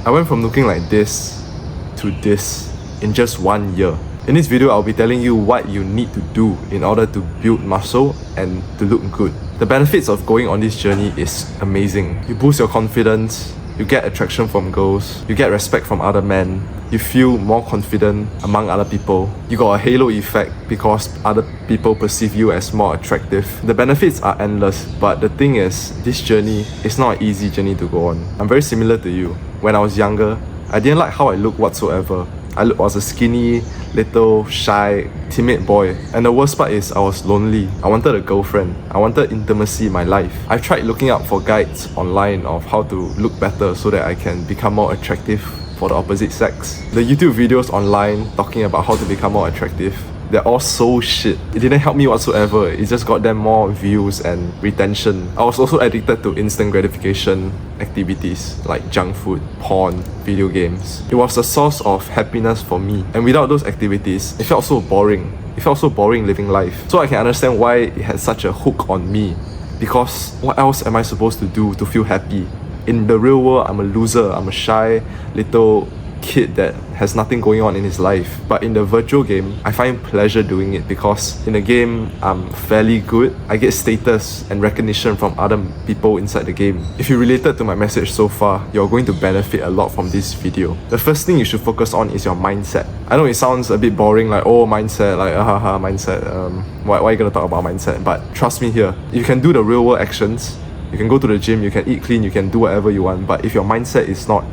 I went from looking like this to this in just 1 year. In this video, I'll be telling you what you need to do in order to build muscle and to look good. The benefits of going on this journey is amazing. You boost your confidence, you get attraction from girls, you get respect from other men, you feel more confident among other people. You got a halo effect because other people perceive you as more attractive. The benefits are endless, but the thing is, this journey is not an easy journey to go on. I'm very similar to you. When I was younger, I didn't like how I looked whatsoever. I was a skinny, little, shy, timid boy. And the worst part is I was lonely. I wanted a girlfriend. I wanted intimacy in my life. I tried looking up for guides online of how to look better so that I can become more attractive for the opposite sex. The YouTube videos online talking about how to become more attractive, they're all so shit. It didn't help me whatsoever. It just got them more views and retention. I was also addicted to instant gratification activities like junk food, porn, video games. It was a source of happiness for me. And without those activities, it felt so boring. It felt so boring living life. So I can understand why it had such a hook on me. Because what else am I supposed to do to feel happy? In the real world, I'm a loser. I'm a shy little kid that has nothing going on in his life. But in the virtual game, I find pleasure doing it because in the game, I'm fairly good. I get status and recognition from other people inside the game. If you related to my message so far, you're going to benefit a lot from this video. The first thing you should focus on is your mindset. I know it sounds a bit boring, like, oh, mindset, like, mindset. Why are you gonna talk about mindset? But trust me here, you can do the real world actions. You can go to the gym, you can eat clean, you can do whatever you want. But if your mindset is not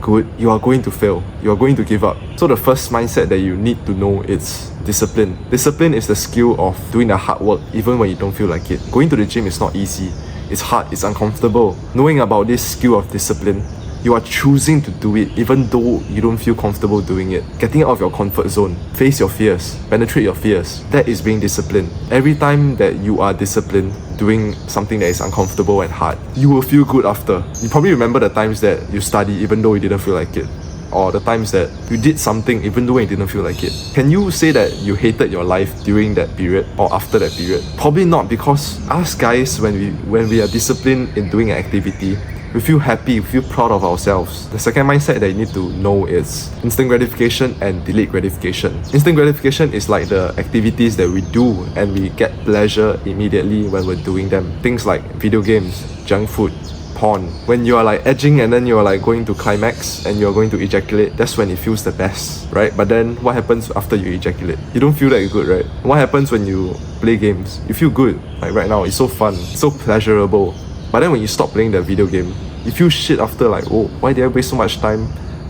good, you are going to fail. You are going to give up. So the first mindset that you need to know is discipline. Discipline is the skill of doing the hard work even when you don't feel like it. Going to the gym is not easy. It's hard, it's uncomfortable. Knowing about this skill of discipline, you are choosing to do it even though you don't feel comfortable doing it. Getting out of your comfort zone, face your fears, penetrate your fears. That is being disciplined. Every time that you are disciplined, doing something that is uncomfortable and hard, you will feel good after. You probably remember the times that you studied even though you didn't feel like it, or the times that you did something even though you didn't feel like it. Can you say that you hated your life during that period or after that period? Probably not, because us guys, when we are disciplined in doing an activity, we feel happy, we feel proud of ourselves. The second mindset that you need to know is instant gratification and delayed gratification. Instant gratification is like the activities that we do and we get pleasure immediately when we're doing them. Things like video games, junk food, porn. When you are like edging and then you're like going to climax and you're going to ejaculate, that's when it feels the best, right? But then what happens after you ejaculate? You don't feel that good, right? What happens when you play games? You feel good. Like right now, it's so fun, it's so pleasurable. But then when you stop playing the video game, you feel shit after, like, oh, why did I waste so much time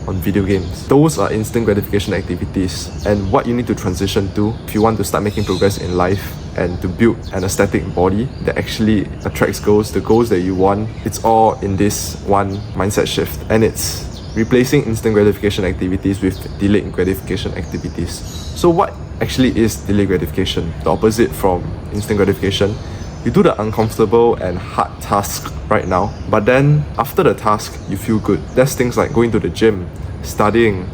on video games? Those are instant gratification activities, and what you need to transition to if you want to start making progress in life and to build an aesthetic body that actually attracts goals, the goals that you want, it's all in this one mindset shift. And it's replacing instant gratification activities with delayed gratification activities. So what actually is delayed gratification? The opposite from instant gratification. You do the uncomfortable and hard task right now, but then after the task, you feel good. That's things like going to the gym, studying,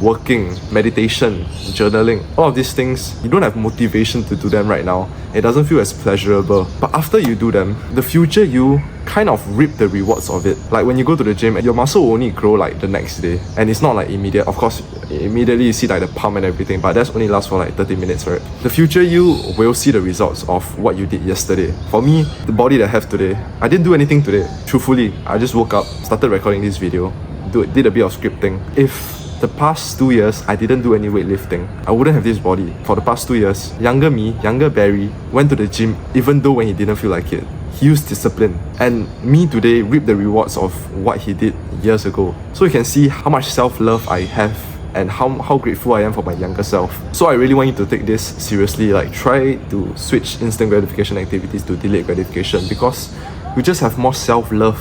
working, meditation, journaling. All of these things, you don't have motivation to do them right now. It doesn't feel as pleasurable. But after you do them, the future you kind of reap the rewards of it. Like when you go to the gym, your muscle will only grow like the next day. And it's not like immediate. Of course, immediately you see like the pump and everything, but that's only lasts for like 30 minutes, right? The future you will see the results of what you did yesterday. For me, the body that I have today, I didn't do anything today. Truthfully, I just woke up, started recording this video, did a bit of scripting. If the past 2 years, I didn't do any weightlifting, I wouldn't have this body. For the past 2 years, younger me, younger Barry, went to the gym even though when he didn't feel like it. He used discipline. And me today reap the rewards of what he did years ago. So you can see how much self-love I have and how grateful I am for my younger self. So I really want you to take this seriously. Like, try to switch instant gratification activities to delayed gratification, because you just have more self-love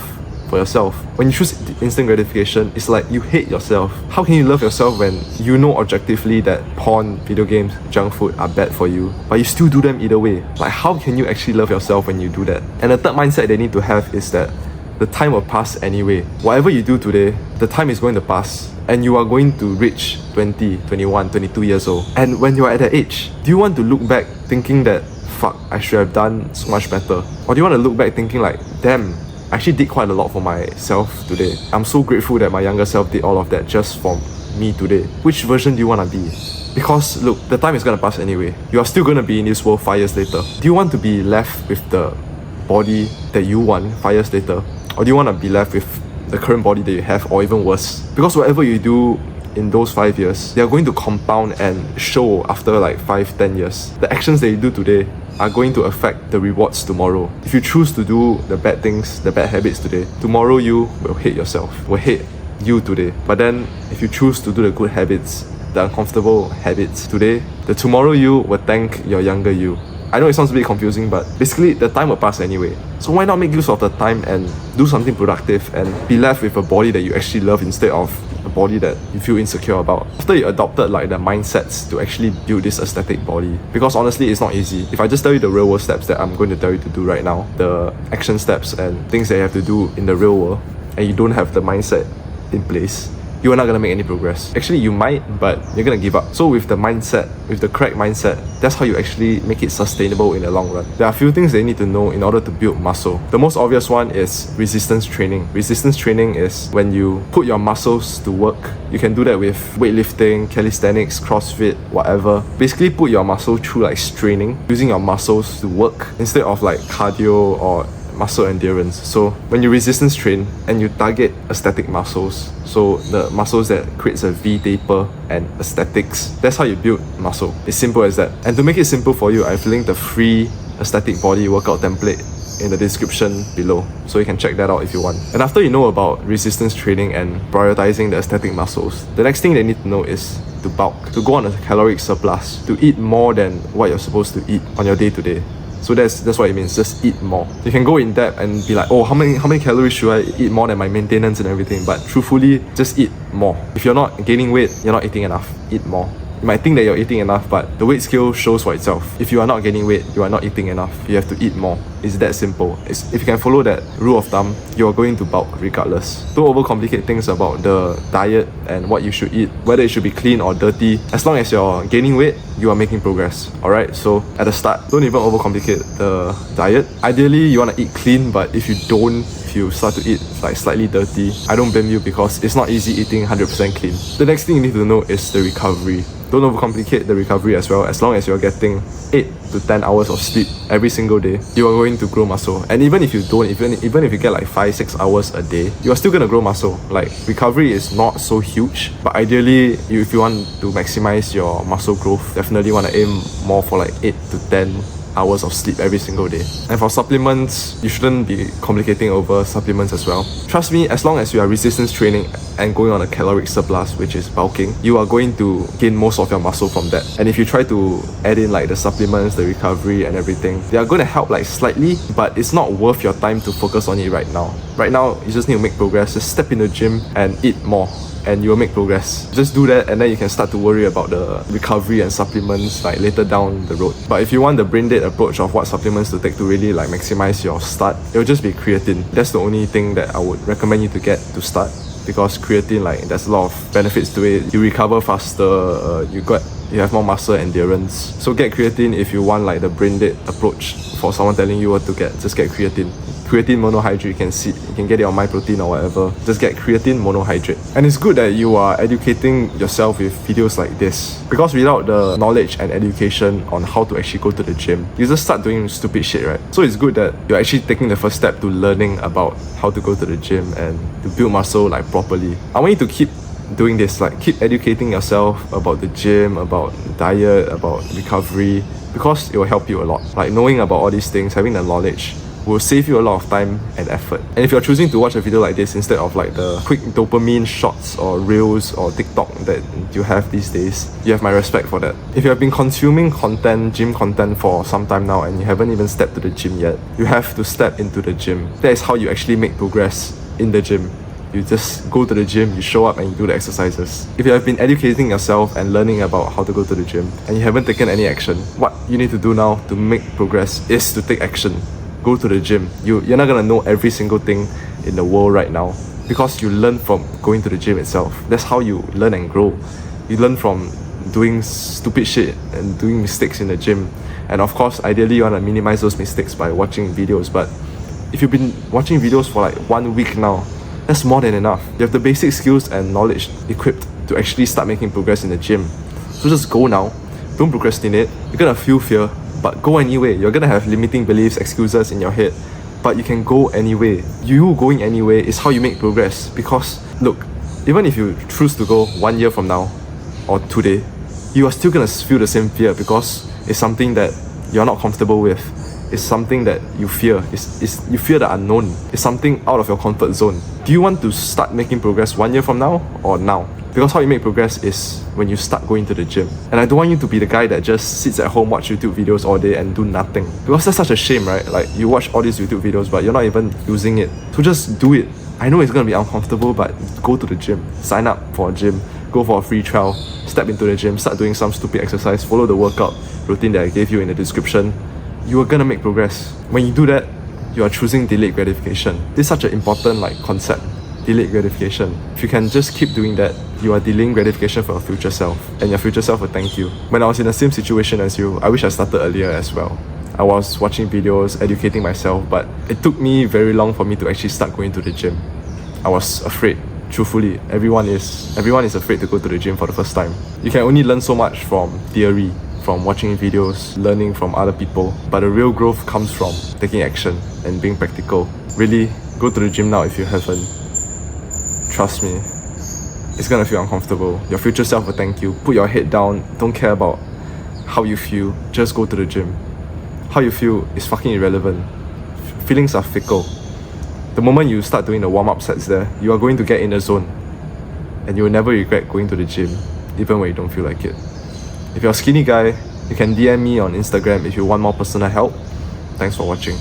for yourself. When you choose instant gratification, it's like you hate yourself. How can you love yourself when you know objectively that porn, video games, junk food are bad for you, but you still do them either way? Like, how can you actually love yourself when you do that? And the third mindset they need to have is that the time will pass anyway. Whatever you do today, the time is going to pass, and you are going to reach 20, 21, 22 years old. And when you're at that age, do you want to look back thinking that, fuck, I should have done so much better? Or do you want to look back thinking like, damn, I actually did quite a lot for myself today. I'm so grateful that my younger self did all of that just for me today. Which version do you want to be? Because look, the time is gonna pass anyway. You are still gonna be in this world 5 years later. Do you want to be left with the body that you want 5 years later? Or do you want to be left with the current body that you have, or even worse? Because whatever you do in those 5 years, they are going to compound and show after like 5-10 years. The actions that you do today are going to affect the rewards tomorrow. If you choose to do the bad things, the bad habits today, tomorrow you will hate yourself, will hate you today. But then if you choose to do the good habits, the uncomfortable habits today, the tomorrow you will thank your younger you. I know it sounds a bit confusing, but basically the time will pass anyway. So why not make use of the time and do something productive and be left with a body that you actually love instead of a body that you feel insecure about. After you adopted like the mindsets to actually build this aesthetic body, because honestly it's not easy. If I just tell you the real world steps that I'm going to tell you to do right now, the action steps and things that you have to do in the real world, and you don't have the mindset in place, you are not gonna make any progress. Actually, you might, but you're gonna give up. So with the mindset, with the correct mindset, that's how you actually make it sustainable in the long run. There are a few things that you need to know in order to build muscle. The most obvious one is resistance training. Resistance training is when you put your muscles to work. You can do that with weightlifting, calisthenics, CrossFit, whatever. Basically put your muscle through like straining, using your muscles to work instead of like cardio or muscle endurance. So when you resistance train and you target aesthetic muscles, so the muscles that creates a V taper and aesthetics, that's how you build muscle. It's simple as that. And to make it simple for you, I've linked the free aesthetic body workout template in the description below, so you can check that out if you want. And after you know about resistance training and prioritizing the aesthetic muscles, the next thing they need to know is to bulk, to go on a caloric surplus, to eat more than what you're supposed to eat on your day-to-day. So that's what it means, just eat more. You can go in depth and be like, oh, how many calories should I eat more than my maintenance and everything? But truthfully, just eat more. If you're not gaining weight, you're not eating enough. Eat more. You might think that you're eating enough, but the weight scale shows for itself. If you are not gaining weight, you are not eating enough. You have to eat more. It's that simple. If you can follow that rule of thumb, you are going to bulk regardless. Don't overcomplicate things about the diet and what you should eat, whether it should be clean or dirty. As long as you're gaining weight, you are making progress. Alright, so at the start, don't even overcomplicate the diet. Ideally, you want to eat clean, but if you don't, if you start to eat like slightly dirty, I don't blame you, because it's not easy eating 100% clean. The next thing you need to know is the recovery. Don't overcomplicate the recovery as well. As long as you're getting 8 to 10 hours of sleep every single day, you are going to grow muscle. And even if you don't, even if you get like 5-6 hours a day, you are still gonna grow muscle. Like, recovery is not so huge, but ideally, if you want to maximize your muscle growth, definitely want to aim more for like 8 to 10 hours of sleep every single day. And for supplements, you shouldn't be complicating over supplements as well. Trust me, as long as you are resistance training and going on a caloric surplus, which is bulking, you are going to gain most of your muscle from that. And if you try to add in like the supplements, the recovery and everything, they are going to help like slightly, but it's not worth your time to focus on it right now. Right now, you just need to make progress. Just step in the gym and eat more, and you will make progress. Just do that, and then you can start to worry about the recovery and supplements like later down the road. But if you want the brain dead approach of what supplements to take to really like maximize your start, it will just be creatine. That's the only thing that I would recommend you to get to start, because creatine, like, there's a lot of benefits to it. You recover faster, you have more muscle endurance. So get creatine if you want like the brain dead approach. For someone telling you what to get, just get creatine. Creatine monohydrate, you can get it on MyProtein or whatever. Just get creatine monohydrate. And it's good that you are educating yourself with videos like this, because without the knowledge and education on how to actually go to the gym, you just start doing stupid shit, right? So it's good that you're actually taking the first step to learning about how to go to the gym and to build muscle like properly. I want you to keep doing this, like keep educating yourself about the gym, about diet, about recovery, because it will help you a lot. Like, knowing about all these things, having the knowledge, will save you a lot of time and effort. And if you're choosing to watch a video like this instead of like the quick dopamine shots or reels or TikTok that you have these days, you have my respect for that. If you have been consuming content, gym content for some time now, and you haven't even stepped to the gym yet, you have to step into the gym. That is how you actually make progress in the gym. You just go to the gym, you show up and you do the exercises. If you have been educating yourself and learning about how to go to the gym and you haven't taken any action, what you need to do now to make progress is to take action. Go to the gym. You're not gonna know every single thing in the world right now, because you learn from going to the gym itself. That's how you learn and grow. You learn from doing stupid shit and doing mistakes in the gym. And of course, ideally you wanna minimize those mistakes by watching videos, but If you've been watching videos for like 1 week now, that's more than enough. You have the basic skills and knowledge equipped to actually start making progress in the gym. So just go now. Don't procrastinate. You're gonna feel fear, but go anyway. You're gonna have limiting beliefs, excuses in your head, but you can go anyway. You going anyway is how you make progress. Because look, even if you choose to go 1 year from now or today, you are still gonna feel the same fear because it's something that you're not comfortable with. It's something that you fear. You fear the unknown. It's something out of your comfort zone. Do you want to start making progress 1 year from now or now? Because how you make progress is when you start going to the gym. And I don't want you to be the guy that just sits at home, watch YouTube videos all day and do nothing. Because that's such a shame, right? Like, you watch all these YouTube videos but you're not even using it. So just do it. I know it's gonna be uncomfortable, but go to the gym. Sign up for a gym. Go for a free trial. Step into the gym. Start doing some stupid exercise. Follow the workout routine that I gave you in the description. You are gonna make progress. When you do that, you are choosing delayed gratification. This is such an important concept. Delayed gratification. If you can just keep doing that, you are delaying gratification for your future self, and your future self will thank you. When I was in the same situation as you, I wish I started earlier as well. I was watching videos, educating myself, but it took me very long for me to actually start going to the gym. I was afraid. Truthfully, everyone is afraid to go to the gym for the first time. You can only learn so much from theory, from watching videos, learning from other people, but the real growth comes from taking action and being practical. Really, go to the gym now if you haven't. Trust me, it's gonna feel uncomfortable. Your future self will thank you. Put your head down, don't care about how you feel, just go to the gym. How you feel is fucking irrelevant. Feelings are fickle. The moment you start doing the warm-up sets there, you are going to get in the zone. And you will never regret going to the gym, even when you don't feel like it. If you're a skinny guy, you can DM me on Instagram if you want more personal help. Thanks for watching.